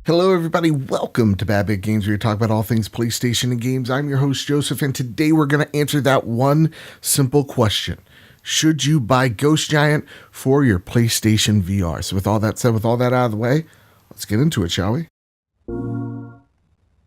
Hello everybody, welcome to Bad Bit Games, where we talk about all things PlayStation and games. I'm your host Joseph, and today we're going to answer that one simple question. Should you buy Ghost Giant for your PlayStation VR? So with all that said, with all that out of the way, let's get into it, shall we?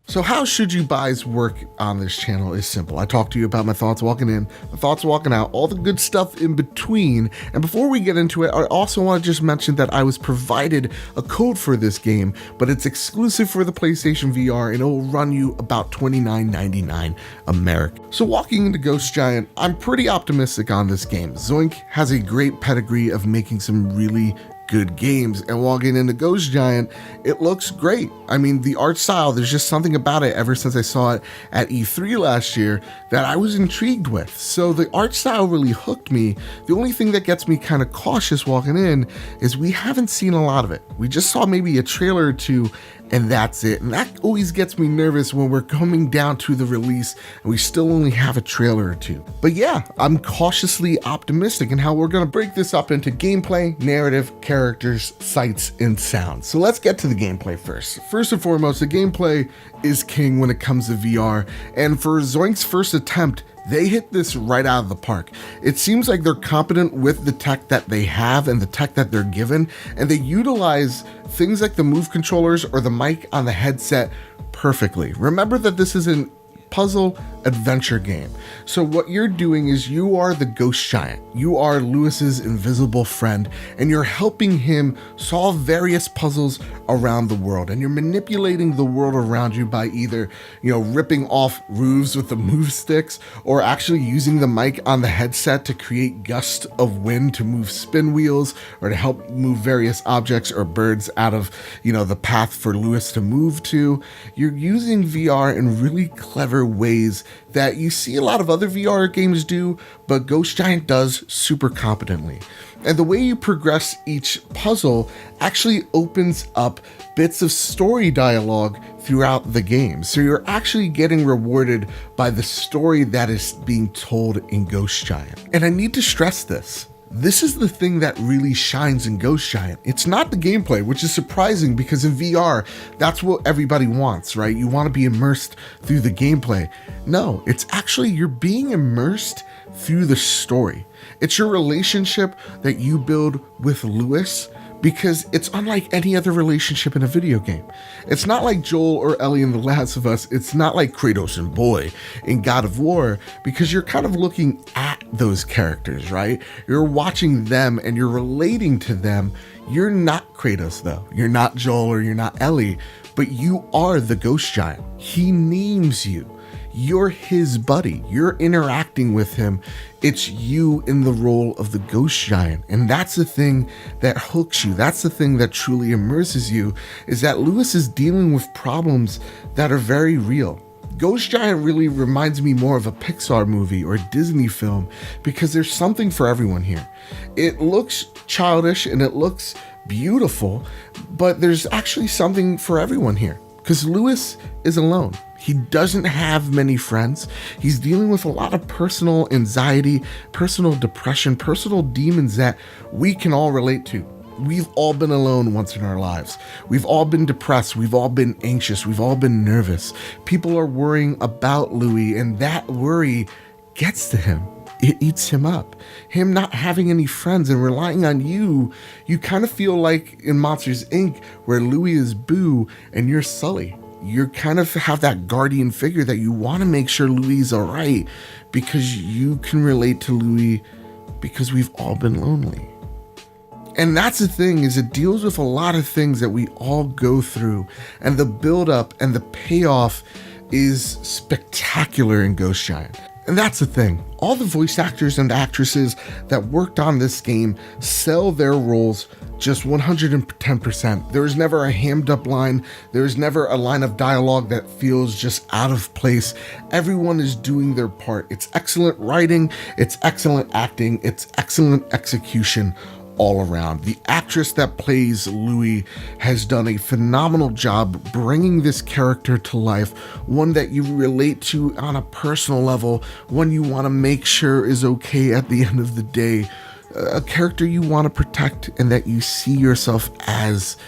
So how should you buy's work on this channel is simple. I talk to you about my thoughts walking in, my thoughts walking out, all the good stuff in between. And before we get into it, I also want to just mention that I was provided a code for this game, but it's exclusive for the PlayStation VR and it will run you about $29.99 American. So walking into Ghost Giant, I'm pretty optimistic on this game. Zoink has a great pedigree of making some really good games, and walking into Ghost Giant, it looks great. I mean, the art style, there's just something about it ever since I saw it at E3 last year that I was intrigued with. So the art style really hooked me. The only thing that gets me kind of cautious walking in is we haven't seen a lot of it. We just saw maybe a trailer or two, and that's it. And that always gets me nervous when we're coming down to the release and we still only have a trailer or two. But yeah, I'm cautiously optimistic in how we're going to break this up into gameplay, narrative, characters, sights, and sounds. So let's get to the gameplay first. First and foremost, the gameplay is king when it comes to VR. And for Zoink's first attempt, they hit this right out of the park. It seems like they're competent with the tech that they have and the tech that they're given, and they utilize things like the Move controllers or the mic on the headset perfectly. Remember that this is a puzzle adventure game. So what you're doing is you are the Ghost Giant. You are Lewis's invisible friend, and you're helping him solve various puzzles around the world. And you're manipulating the world around you by either, ripping off roofs with the move sticks, or actually using the mic on the headset to create gusts of wind to move spin wheels, or to help move various objects or birds out of, the path for Lewis to move to. You're using VR in really clever ways that you see a lot of other VR games do, but Ghost Giant does super competently. And the way you progress each puzzle actually opens up bits of story dialogue throughout the game. So you're actually getting rewarded by the story that is being told in Ghost Giant. And I need to stress this. This is the thing that really shines in Ghost Giant. It's not the gameplay, which is surprising because in VR, that's what everybody wants, right? You want to be immersed through the gameplay. No, it's actually you're being immersed through the story. It's your relationship that you build with Lewis, because it's unlike any other relationship in a video game. It's not like Joel or Ellie in The Last of Us. It's not like Kratos and Boy in God of War, because you're kind of looking at those characters, right? You're watching them and you're relating to them. You're not Kratos though. You're not Joel or you're not Ellie, but you are the Ghost Giant. He names you. You're his buddy. You're interacting with him. It's you in the role of the Ghost Giant. And that's the thing that hooks you. That's the thing that truly immerses you, is that Lewis is dealing with problems that are very real. Ghost Giant really reminds me more of a Pixar movie or a Disney film, because there's something for everyone here. It looks childish and it looks beautiful, but there's actually something for everyone here, because Lewis is alone. He doesn't have many friends. He's dealing with a lot of personal anxiety, personal depression, personal demons that we can all relate to. We've all been alone once in our lives. We've all been depressed. We've all been anxious. We've all been nervous. People are worrying about Louis, and that worry gets to him. It eats him up. Him not having any friends and relying on you, you kind of feel like in Monsters, Inc., where Louis is Boo and you're Sully. You kind of have that guardian figure that you want to make sure Louis is all right, because you can relate to Louis, because we've all been lonely. And that's the thing, is it deals with a lot of things that we all go through, and the build up and the payoff is spectacular in Ghost Giant. And that's the thing. All the voice actors and actresses that worked on this game sell their roles just 110%. There is never a hammed up line. There is never a line of dialogue that feels just out of place. Everyone is doing their part. It's excellent writing. It's excellent acting. It's excellent execution all around. The actress that plays Louis has done a phenomenal job bringing this character to life, one that you relate to on a personal level, one you want to make sure is okay at the end of the day, a character you want to protect and that you see yourself as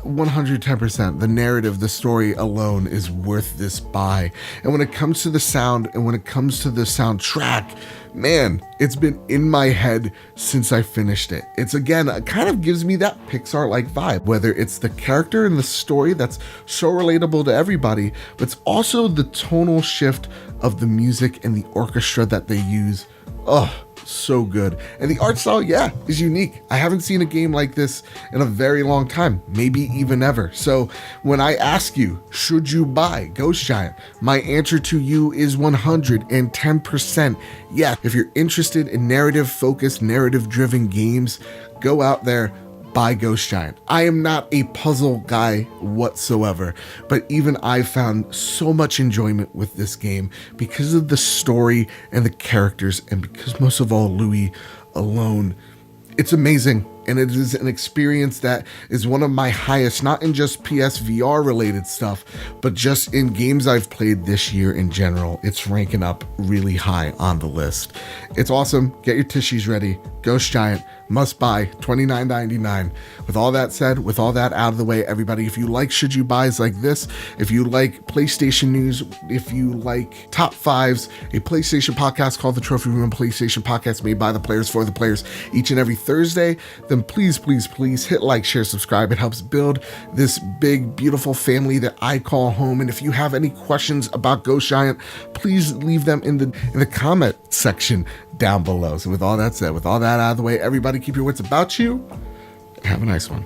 110%. The narrative, the story alone is worth this buy. And when it comes to the sound and when it comes to the soundtrack, man, it's been in my head since I finished it. It's again, it kind of gives me that Pixar-like vibe, whether it's the character and the story that's so relatable to everybody, but it's also the tonal shift of the music and the orchestra that they use. Oh, so good. And the art style, yeah, is unique. I haven't seen a game like this in a very long time, maybe even ever. So when I ask you, should you buy Ghost Giant? My answer to you is 110%. Yeah, if you're interested in narrative-focused, narrative-driven games, go out there, buy Ghost Giant. I am not a puzzle guy whatsoever, but even I found so much enjoyment with this game because of the story and the characters, and because most of all, Louis alone. It's amazing, and it is an experience that is one of my highest, not in just PSVR related stuff, but just in games I've played this year in general. It's ranking up really high on the list. It's awesome. Get your tissues ready. Ghost Giant, must buy, $29.99. With all that said, with all that out of the way, everybody, if you like Should You Buys like this, if you like PlayStation news, if you like top fives, a PlayStation podcast called The Trophy Room, PlayStation podcast made by the players for the players each and every Thursday, then please hit like, share, subscribe. It helps build this big, beautiful family that I call home. And if you have any questions about Ghost Giant, please leave them in the comment section down below. So with all that said, with all that out of the way, everybody keep your wits about you and have a nice one.